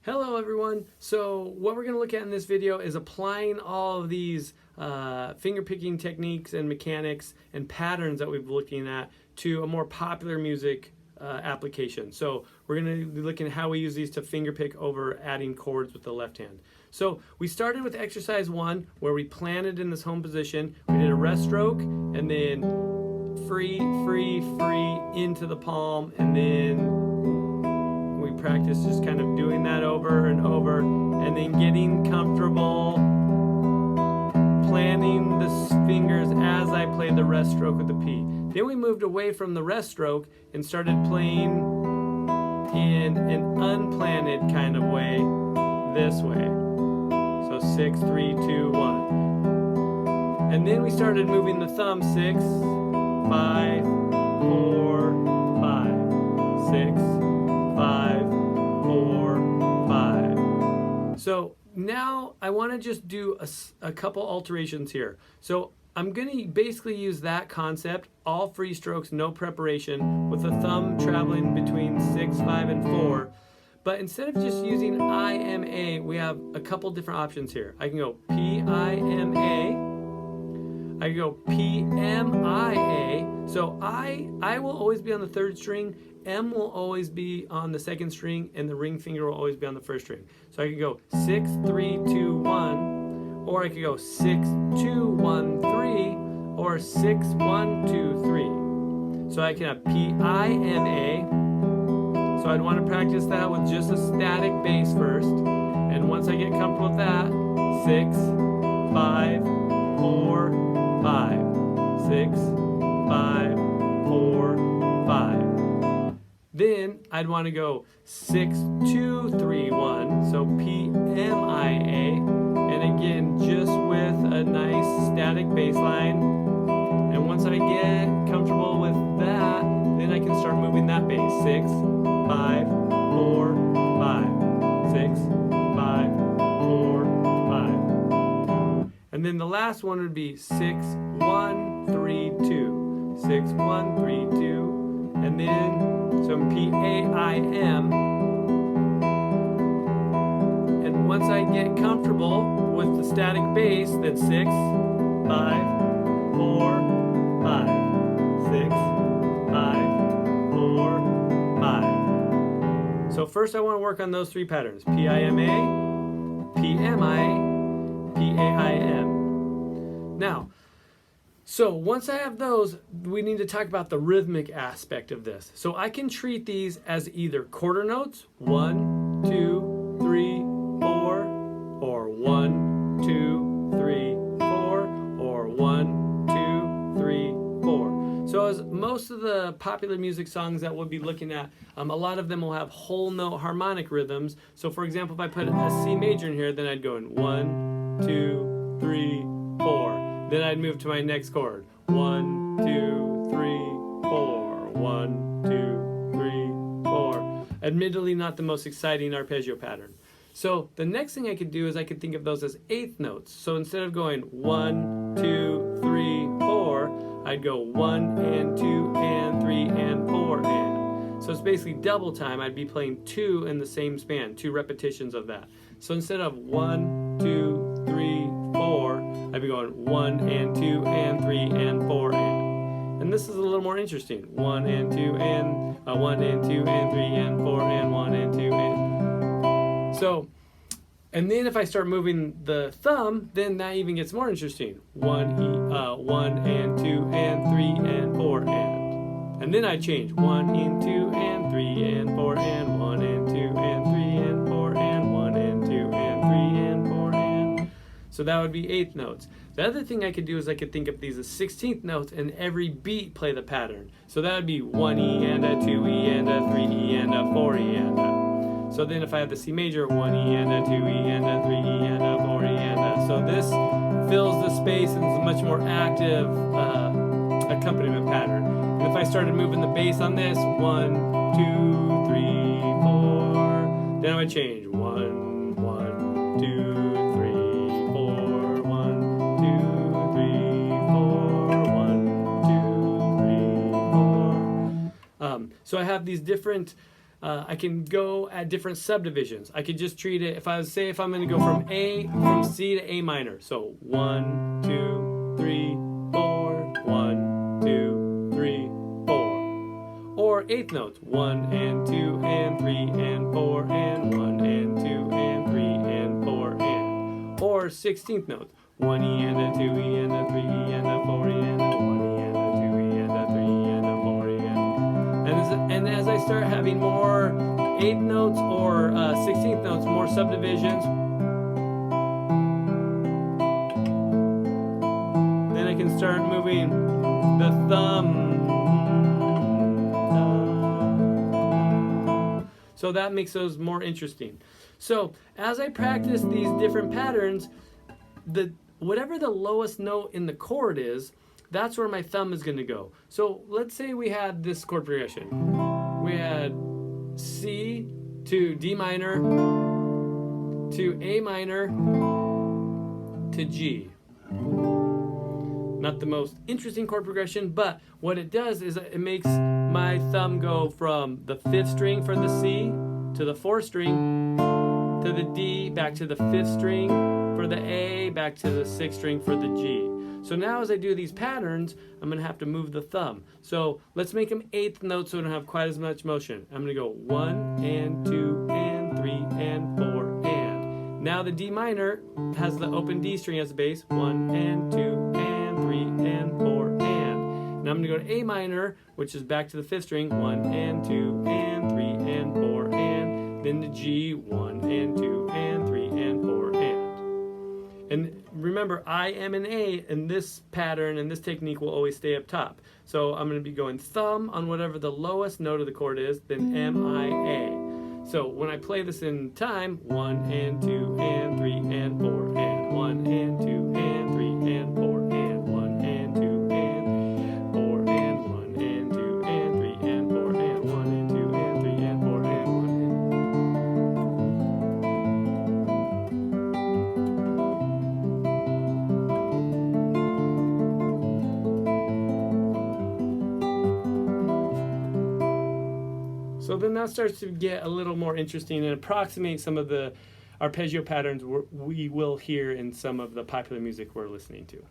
Hello everyone. So what we're going to look at in this video is applying all of these finger picking techniques and mechanics and patterns that we've been looking at to a more popular music application. So we're going to be looking at how we use these to finger pick over adding chords with the left hand. So we started with exercise 1 where we planted in this home position. We did a rest stroke and then free, free, free into the palm, and then we practice just kind of doing that over and over, and then getting comfortable planting the fingers as I played the rest stroke with the P. Then we moved away from the rest stroke and started playing in an unplanted kind of way this way. So 6, 3, 2, 1. And then we started moving the thumb 6, 5, 4, 5, 6, 5, 4, 5. So now I want to just do a couple alterations here. So I'm going to basically use that concept, all free strokes, no preparation, with the thumb traveling between 6, 5, and 4. But instead of just using I-M-A, we have a couple different options here. I can go P-I-M-A. I can go P-M-I-A. So I will always be on the 3rd string, M will always be on the 2nd string, and the ring finger will always be on the 1st string. So I could go 6, 3, 2, 1, or I could go 6, 2, 1, 3, or 6, 1, 2, 3. So I can have P-I-M-A. So I'd want to practice that with just a static bass first. And once I get comfortable with that, 6, 5, 4, 5, 6, 5, 4, 5. Then I'd want to go 6, 2, 3, 1, so P-M-I-A, and again just with a nice static bass line. And once I get comfortable with that, then I can start moving that bass. 6, 5, 4, 5, 6, 5, 4, 5. And then the last one would be 6, 1, 3, 2, 6, 1, 3, 2, and then some P-A-I-M, and once I get comfortable with the static bass, that's 6, 5, 4, 5, 6, 5, 4, 5. So first I want to work on those 3 patterns, P-I-M-A, P-M-I-A, P-A-I-M. Now, so once I have those, we need to talk about the rhythmic aspect of this. So I can treat these as either quarter notes, 1, 2, 3, 4, or 1, 2, 3, 4, or 1, 2, 3, 4. So as most of the popular music songs that we'll be looking at, a lot of them will have whole note harmonic rhythms. So for example, if I put a C major in here, then I'd go in 1, 2, 3, 4. Then I'd move to my next chord. 1, 2, 3, 4. 1, 2, 3, 4. Admittedly, not the most exciting arpeggio pattern. So the next thing I could do is I could think of those as 8th notes. So instead of going 1, 2, 3, 4, I'd go 1 and 2 and 3 and 4 and. So it's basically double time. I'd be playing 2 in the same span, 2 repetitions of that. So instead of 1, 2, 3, 4, I'd be going 1 and 2 and 3 and 4 and. And this is a little more interesting. 1 and 2 and 1 and 2 and 3 and 4 and 1 and 2 and. So, and then if I start moving the thumb, then that even gets more interesting. 1 and 2 and 3 and 4 and. And then I change 1 and 2 and 3 and 4 and 1 and 2 and 3 and 4 and 1 and 2 and 3 and 4 and. So that would be 8th notes. The other thing I could do is I could think of these as 16th notes, and every beat play the pattern. So that would be 1E and a 2E and a 3E and a 4E and a. So then if I have the C major, 1E and a 2E and a 3E and a 4E and a. So this fills the space and is a much more active accompaniment pattern. And if I started moving the bass on this, 1, 2, 3, 4, then I would change 1, 1, 2, 3, 4, 1, 2, 3, 4, 1, 2, 3, 4. So I have these different I can go at different subdivisions. I could just treat it, if I'm going to go from C to A minor. So 1, 2, 3, 4, 1, 2, 3, 4. Or eighth notes, 1 and 2 and 3 and 4 and 1 and 2 and 3 and 4 and. Or 16th notes, 1E and a 2E and a 3E and a 4E and a 1E and a 2E and a 3E and a 4E and as I start having more eighth notes or 16th notes, more subdivisions, then I can start moving the thumb. So that makes those more interesting. So as I practice these different patterns, whatever the lowest note in the chord is, that's where my thumb is going to go. So let's say we had this chord progression. We had C to D minor to A minor to G. Not the most interesting chord progression, but what it does is it makes my thumb go from the 5th string for the C to the 4th string to the D, back to the 5th string for the A, back to the 6th string for the G. So now as I do these patterns, I'm going to have to move the thumb. So let's make them 8th notes so I don't have quite as much motion. I'm going to go 1 and 2 and 3 and 4 and. Now the D minor has the open D string as a bass. 1 and 2 and 3 and 4 and. Now I'm going to go to A minor, which is back to the 5th string. 1 and 2 and 3 and 4 and. Then the G, 1 and 2 and 3 and 4 and. And remember, I, M, and A in this pattern and this technique will always stay up top. So I'm going to be going thumb on whatever the lowest note of the chord is, then M, I, A. So when I play this in time, 1 and 2 and 3 and 4 and 1 and 2 and 3 and 4 and 1 and 2 and 4 and 1 and 2 and 3 and 4 and 1 and 2 and 3 and 4 and 1 and. So then that starts to get a little more interesting and approximate some of the arpeggio patterns we will hear in some of the popular music we're listening to.